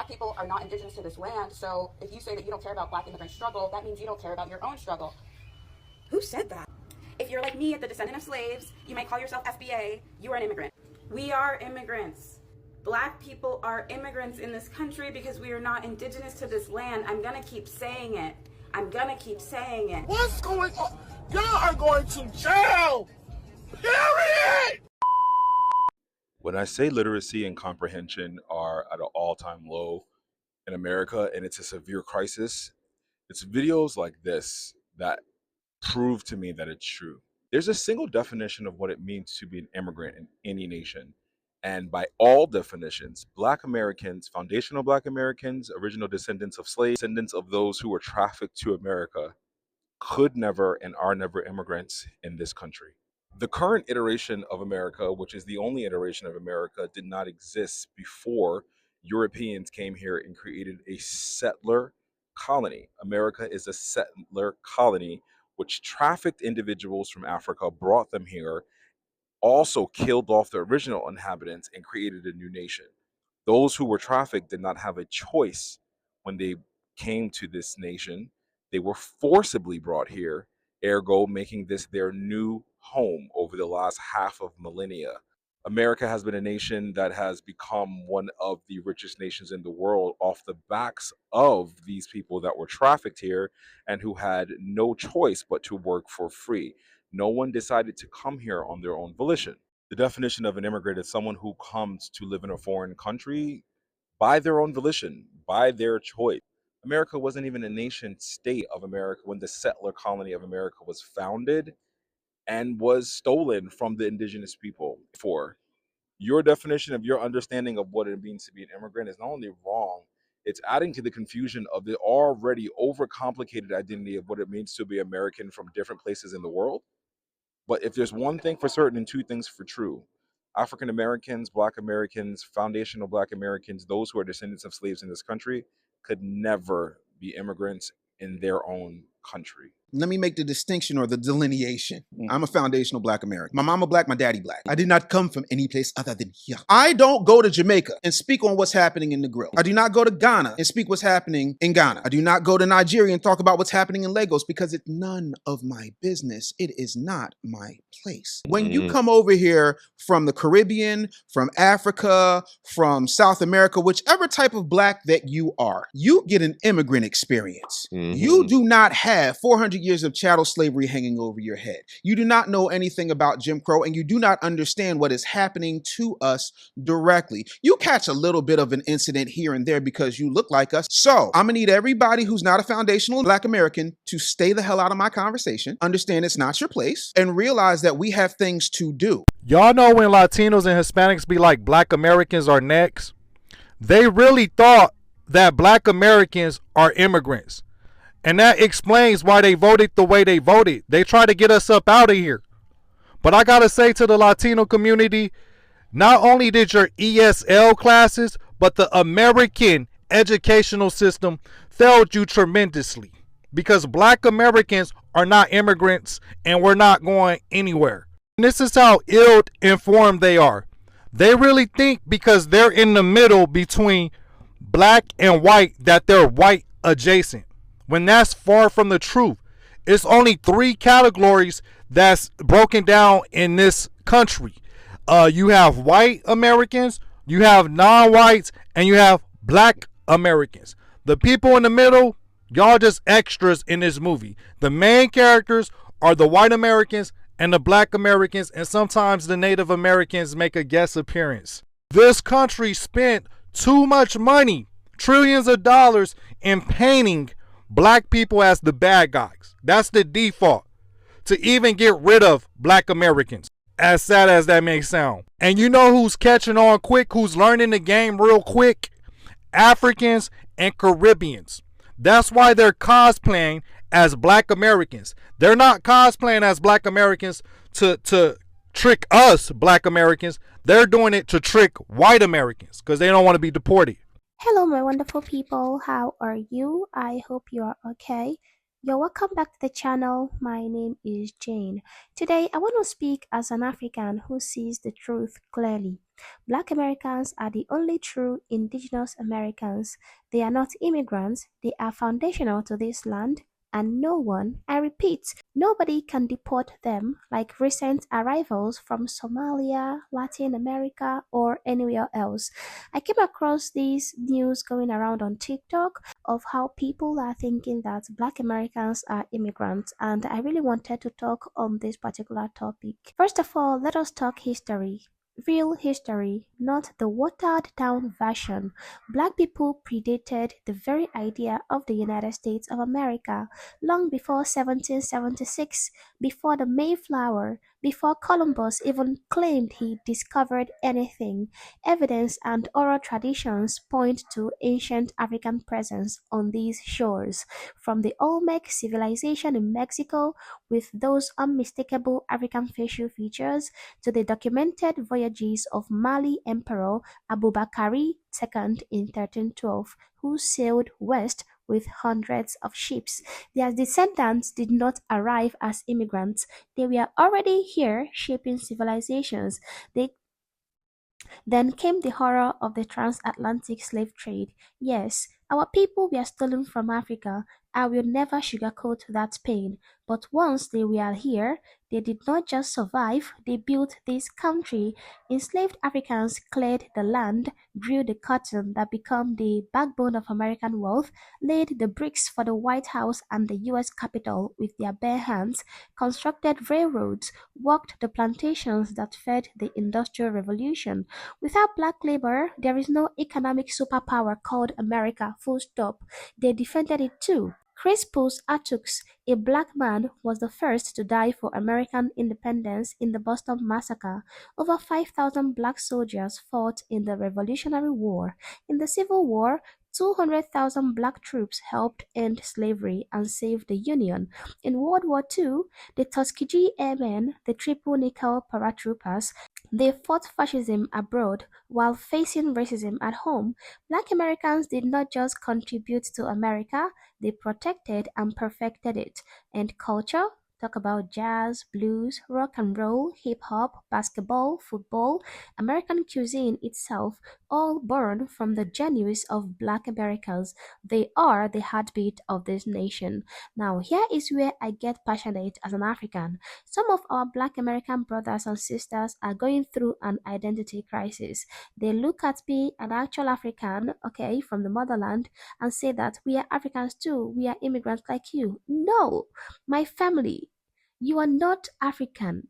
people are not indigenous to this land, so if you say that you don't care about black immigrant struggle, that means you don't care about your own struggle. Who said that? If you're like me, the descendant of slaves, you might call yourself FBA, you are an immigrant. We are immigrants. Black people are immigrants in this country because we are not indigenous to this land. I'm gonna keep saying it. I'm gonna keep saying it. What's going on? Y'all are going to jail! Period! When I say literacy and comprehension are at an all-time low in America and it's a severe crisis, it's videos like this that prove to me that it's true. There's a single definition of what it means to be an immigrant in any nation. And by all definitions, Black Americans, foundational Black Americans, original descendants of slaves, descendants of those who were trafficked to America, could never and are never immigrants in this country. The current iteration of America, which is the only iteration of America, did not exist before Europeans came here and created a settler colony. America is a settler colony which trafficked individuals from Africa, brought them here, also killed off the original inhabitants and created a new nation. Those who were trafficked did not have a choice when they came to this nation. They were forcibly brought here, ergo making this their new home over the last half of millennia. America has been a nation that has become one of the richest nations in the world off the backs of these people that were trafficked here and who had no choice but to work for free. No one decided to come here on their own volition. The definition of an immigrant is someone who comes to live in a foreign country by their own volition, by their choice. America wasn't even a nation state of America when the settler colony of America was founded and was stolen from the indigenous people. For your definition of your understanding of what it means to be an immigrant is not only wrong, it's adding to the confusion of the already overcomplicated identity of what it means to be American from different places in the world. But if there's one thing for certain and two things for true, African Americans, Black Americans, foundational Black Americans, those who are descendants of slaves in this country, could never be immigrants in their own country. Let me make the distinction or the delineation. I'm a foundational Black American. My mama Black, my daddy Black. I did not come from any place other than here. I don't go to Jamaica and speak on what's happening in the grill. I do not go to Ghana and speak what's happening in Ghana. I do not go to Nigeria and talk about what's happening in Lagos because it's none of my business. It is not my place. When you come over here from the Caribbean, from Africa, from South America, whichever type of Black that you are, you get an immigrant experience. You do not have 400 years of chattel slavery hanging over your head. You do not know anything about Jim Crow, and you do not understand what is happening to us directly. You catch a little bit of an incident here and there because you look like us. So I'm gonna need everybody who's not a foundational Black American to stay the hell out of my conversation, understand it's not your place, and realize that we have things to do. Y'all know when Latinos and Hispanics be like Black Americans are next, they really thought that Black Americans are immigrants. And that explains why they voted the way they voted. They tried to get us up out of here. But I got to say to the Latino community, not only did your ESL classes, but the American educational system failed you tremendously. Because Black Americans are not immigrants and we're not going anywhere. And this is how ill-informed they are. They really think because they're in the middle between black and white that they're white adjacent. When that's far from the truth. It's only 3 categories that's broken down in this country. You have white Americans, you have non-whites, and you have Black Americans. The people in the middle, y'all just extras in this movie. The main characters are the white Americans and the Black Americans, and sometimes the Native Americans make a guest appearance. This country spent too much money, trillions of dollars, in painting Black people as the bad guys. That's the default. To even get rid of Black Americans. As sad as that may sound. And you know who's catching on quick, who's learning the game real quick? Africans and Caribbeans. That's why they're cosplaying as Black Americans. They're not cosplaying as Black Americans to trick us Black Americans. They're doing it to trick white Americans because they don't want to be deported. Hello, my wonderful people. How are you? I hope you are okay. You're welcome back to the channel. My name is Jane. Today, I want to speak as an African who sees the truth clearly. Black Americans are the only true indigenous Americans. They are not immigrants, they are foundational to this land, and no one, I repeat, nobody can deport them like recent arrivals from Somalia, Latin America, or anywhere else. I came across this news going around on TikTok of how people are thinking that Black Americans are immigrants, and I really wanted to talk on this particular topic. First of all, let us talk history. Real history, not the watered down version. Black people predated the very idea of the United States of America long before 1776, before the Mayflower, before Columbus even claimed he discovered anything. Evidence and oral traditions point to ancient African presence on these shores, from the Olmec civilization in Mexico with those unmistakable African facial features to the documented voyages of Mali Emperor Abubakari II in 1312, who sailed west with hundreds of ships. Their descendants did not arrive as immigrants. They were already here shaping civilizations. Then came the horror of the transatlantic slave trade. Yes, our people were stolen from Africa. I will never sugarcoat that pain. But once they were here, they did not just survive, they built this country. Enslaved Africans cleared the land, grew the cotton that became the backbone of American wealth, laid the bricks for the White House and the US Capitol with their bare hands, constructed railroads, worked the plantations that fed the Industrial Revolution. Without black labor, there is no economic superpower called America, full stop. They defended it too. Crispus Attucks, a black man, was the first to die for American independence in the Boston Massacre. Over 5,000 black soldiers fought in the Revolutionary War. In the Civil War, 200,000 black troops helped end slavery and save the Union. In World War II, the Tuskegee Airmen, the triple nickel paratroopers, they fought fascism abroad while facing racism at home. Black Americans did not just contribute to America, they protected and perfected it. And culture? Talk about jazz, blues, rock and roll, hip hop, basketball, football, American cuisine itself, all born from the genius of black Americans. They are the heartbeat of this nation. Now, here is where I get passionate as an African. Some of our black American brothers and sisters are going through an identity crisis. They look at me, an actual African, okay, from the motherland, and say that we are Africans too, we are immigrants like you. No, my family, you are not African.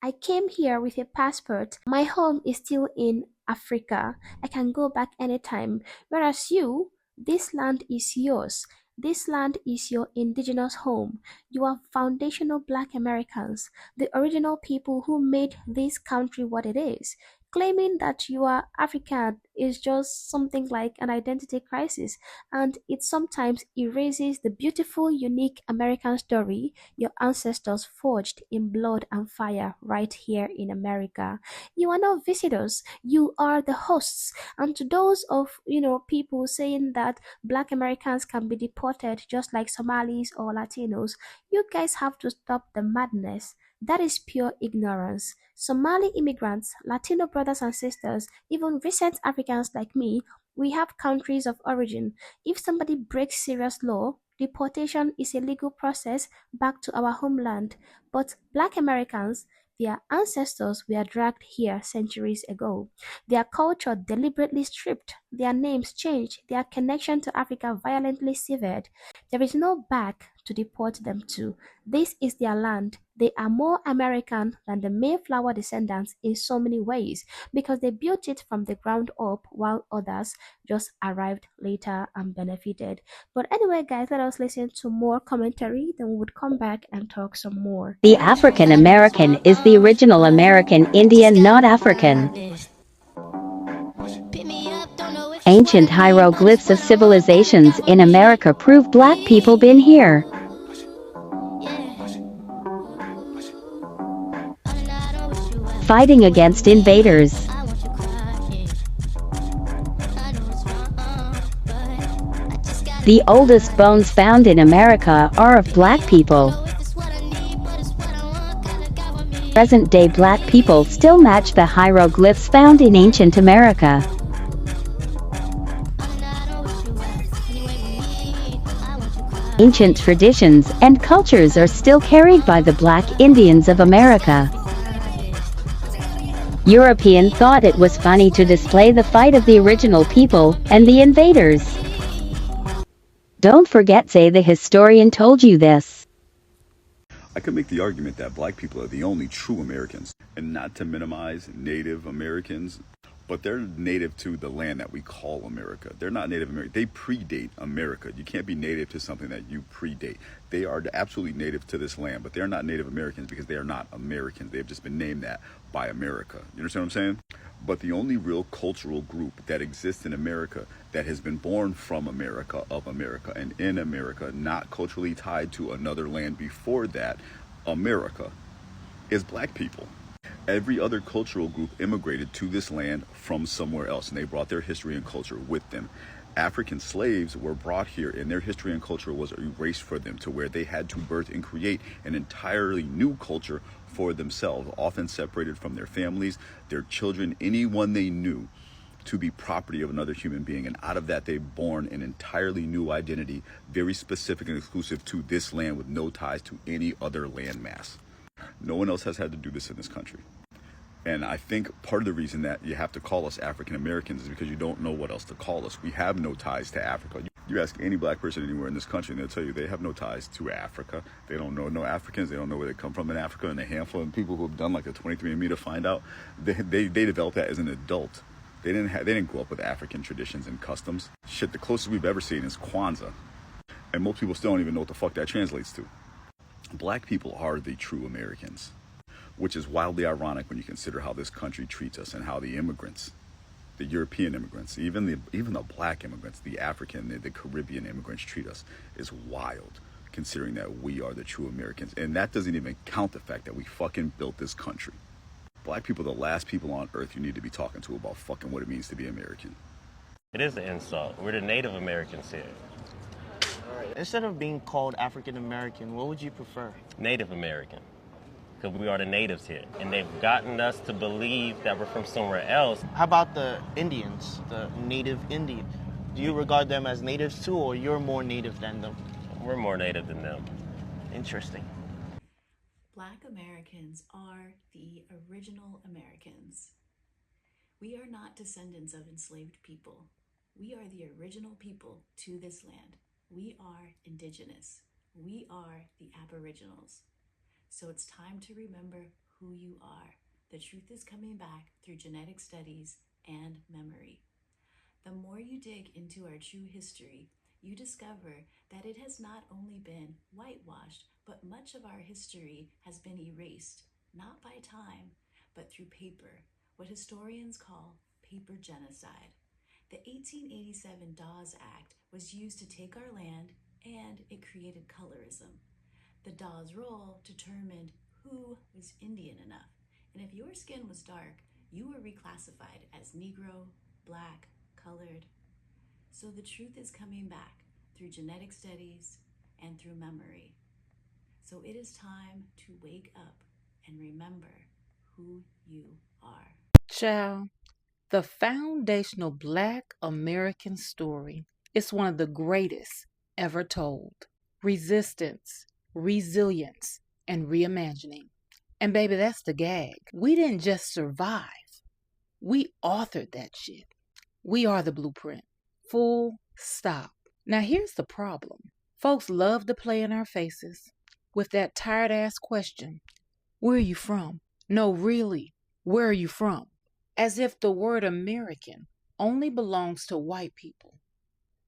I came here with a passport. My home is still in Africa. I can go back anytime. Whereas you, this land is yours. This land is your indigenous home. You are foundational black Americans, the original people who made this country what it is. Claiming that you are African is just something like an identity crisis, and it sometimes erases the beautiful, unique American story your ancestors forged in blood and fire right here in America. You are not visitors, you are the hosts. And to those of people saying that black Americans can be deported just like Somalis or Latinos, you guys have to stop the madness. That is pure ignorance. Somali immigrants, Latino brothers and sisters, even recent Africans like me, we have countries of origin. If somebody breaks serious law, deportation is a legal process back to our homeland. But black Americans, their ancestors were dragged here centuries ago. Their culture deliberately stripped, their names changed, their connection to Africa violently severed. There is no back to deport them to. This is their land. They are more American than the Mayflower descendants in so many ways because they built it from the ground up while others just arrived later and benefited. But anyway, guys, let us listen to more commentary, then we would come back and talk some more. The African American is the original American Indian, not African. Ancient hieroglyphs of civilizations in America prove black people been here. Fighting against invaders. The oldest bones found in America are of black people. Present-day black people still match the hieroglyphs found in ancient America. Ancient traditions and cultures are still carried by the Black Indians of America. European thought it was funny to display the fight of the original people and the invaders. Don't forget, say the historian told you this. I could make the argument that black people are the only true Americans, and not to minimize Native Americans, but they're native to the land that we call America. They're not Native American. They predate America. You can't be native to something that you predate. They are absolutely native to this land, but they're not Native Americans because they are not Americans. They've just been named that by America. You understand what I'm saying? But the only real cultural group that exists in America that has been born from America, of America, and in America, not culturally tied to another land before that, America, is black people. Every other cultural group immigrated to this land from somewhere else, and they brought their history and culture with them. African slaves were brought here, and their history and culture was erased for them, to where they had to birth and create an entirely new culture for themselves, often separated from their families, their children, anyone they knew, to be property of another human being. And out of that, they've born an entirely new identity, very specific and exclusive to this land, with no ties to any other landmass. No one else has had to do this in this country. And I think part of the reason that you have to call us African Americans is because you don't know what else to call us. We have no ties to Africa. You ask any black person anywhere in this country, and they'll tell you they have no ties to Africa. They don't know no Africans. They don't know where they come from in Africa. And a handful of people who have done like a 23andMe to find out, they developed that as an adult. They didn't grow up with African traditions and customs. Shit, the closest we've ever seen is Kwanzaa. And most people still don't even know what the fuck that translates to. Black people are the true Americans, which is wildly ironic when you consider how this country treats us, and how the immigrants, the European immigrants, even the black immigrants, the African, the Caribbean immigrants treat us, is wild, considering that we are the true Americans. And that doesn't even count the fact that we fucking built this country. Black people are the last people on earth you need to be talking to about fucking what it means to be American. It is an insult. We're the Native Americans here. Instead of being called African American, what would you prefer? Native American. Because we are the natives here. And they've gotten us to believe that we're from somewhere else. How about the Indians, the native Indian? Do you regard them as natives too, or you're more native than them? We're more native than them. Interesting. Black Americans are the original Americans. We are not descendants of enslaved people. We are the original people to this land. We are indigenous. We are the aboriginals. So it's time to remember who you are. The truth is coming back through genetic studies and memory. The more you dig into our true history, you discover that it has not only been whitewashed, but much of our history has been erased, not by time, but through paper, what historians call paper genocide. The 1887 Dawes Act was used to take our land, and it created colorism. The Dawes roll determined who was Indian enough, and if your skin was dark, you were reclassified as Negro, Black, colored. So the truth is coming back through genetic studies and through memory. So it is time to wake up and remember who you are. Child, the foundational Black American story is one of the greatest ever told. Resistance, resilience, and reimagining. And baby, that's the gag. We didn't just survive. We authored that shit. We are the blueprint. Full stop. Now here's the problem. Folks love to play in our faces with that tired ass question. Where are you from? No, really, where are you from? As if the word American only belongs to white people.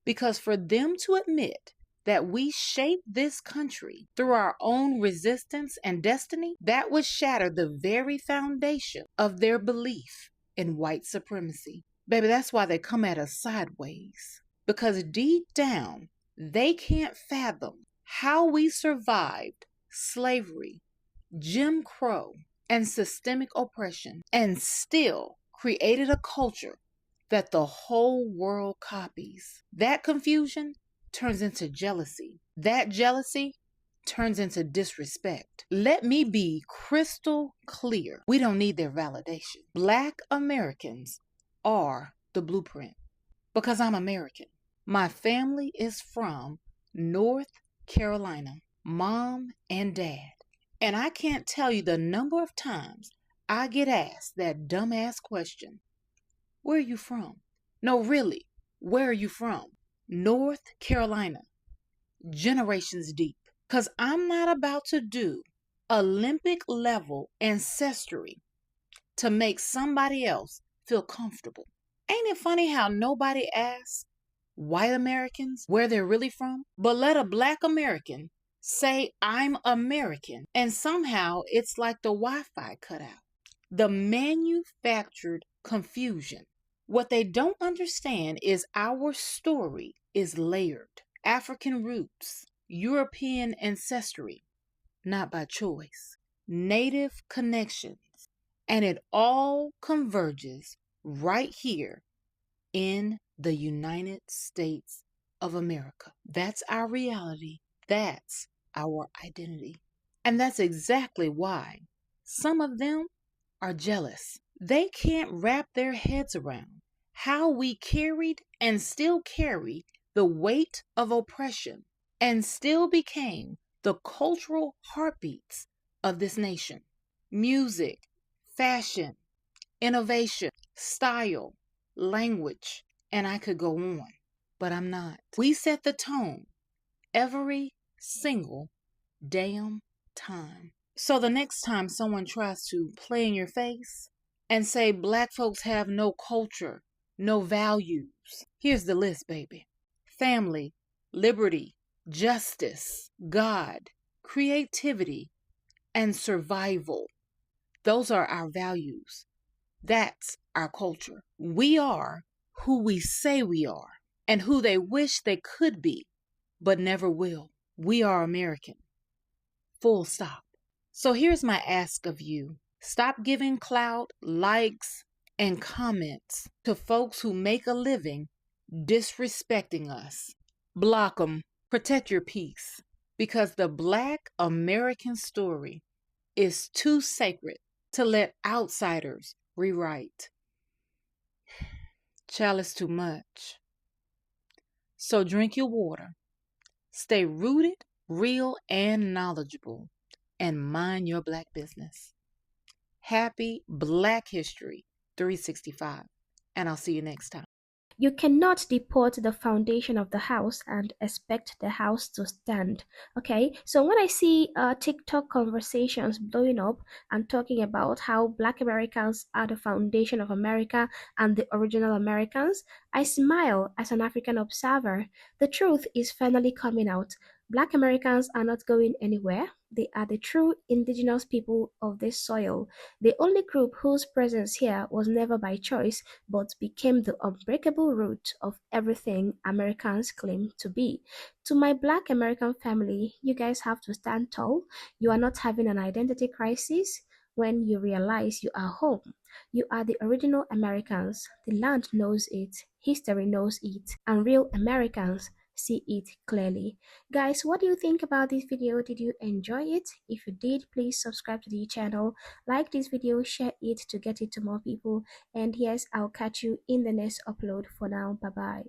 Because for them to admit that we shaped this country through our own resistance and destiny, that would shatter the very foundation of their belief in white supremacy. Baby, that's why they come at us sideways. Because deep down, they can't fathom how we survived slavery, Jim Crow, and systemic oppression, and still created a culture that the whole world copies. That confusion turns into jealousy. That jealousy turns into disrespect. Let me be crystal clear. We don't need their validation. Black Americans are the blueprint because I'm American. My family is from North Carolina, mom and dad. And I can't tell you the number of times I get asked that dumbass question. Where are you from? No, really, where are you from? North Carolina. Generations deep. Because I'm not about to do Olympic level ancestry to make somebody else feel comfortable. Ain't it funny how nobody asks white Americans where they're really from? But let a black American say I'm American, and somehow it's like the Wi-Fi cut out. The manufactured confusion. What they don't understand is our story is layered. African roots, European ancestry, not by choice. Native connections. And it all converges right here in the United States of America. That's our reality. That's our identity. And that's exactly why some of them are jealous. They can't wrap their heads around how we carried and still carry the weight of oppression and still became the cultural heartbeats of this nation. Music, fashion, innovation, style, language, and I could go on, but I'm not. We set the tone every single damn time. So the next time someone tries to play in your face and say black folks have no culture, no values, here's the list, baby. Family, liberty, justice, God, creativity, and survival. Those are our values. That's our culture. We are who we say we are and who they wish they could be, but never will. We are American. Full stop. So here's my ask of you. Stop giving clout, likes, and comments to folks who make a living disrespecting us. Block them. Protect your peace. Because the Black American story is too sacred to let outsiders rewrite. Child, is too much. So drink your water. Stay rooted, real, and knowledgeable. And mind your black business. Happy Black History 365. And I'll see you next time. You cannot deport the foundation of the house and expect the house to stand. Okay, so when I see TikTok conversations blowing up and talking about how Black Americans are the foundation of America and the original Americans, I smile as an African observer. The truth is finally coming out. Black Americans are not going anywhere. They are the true indigenous people of this soil, the only group whose presence here was never by choice but became the unbreakable root of everything Americans claim to be. To my Black American family, you guys have to stand tall. You are not having an identity crisis when you realize you are home. You are the original Americans. The land knows it, history knows it, and real Americans see it clearly. Guys, what do you think about this video? Did you enjoy it? If you did, please subscribe to the channel, like this video, share it to get it to more people, and yes, I'll catch you in the next upload. For now, bye bye.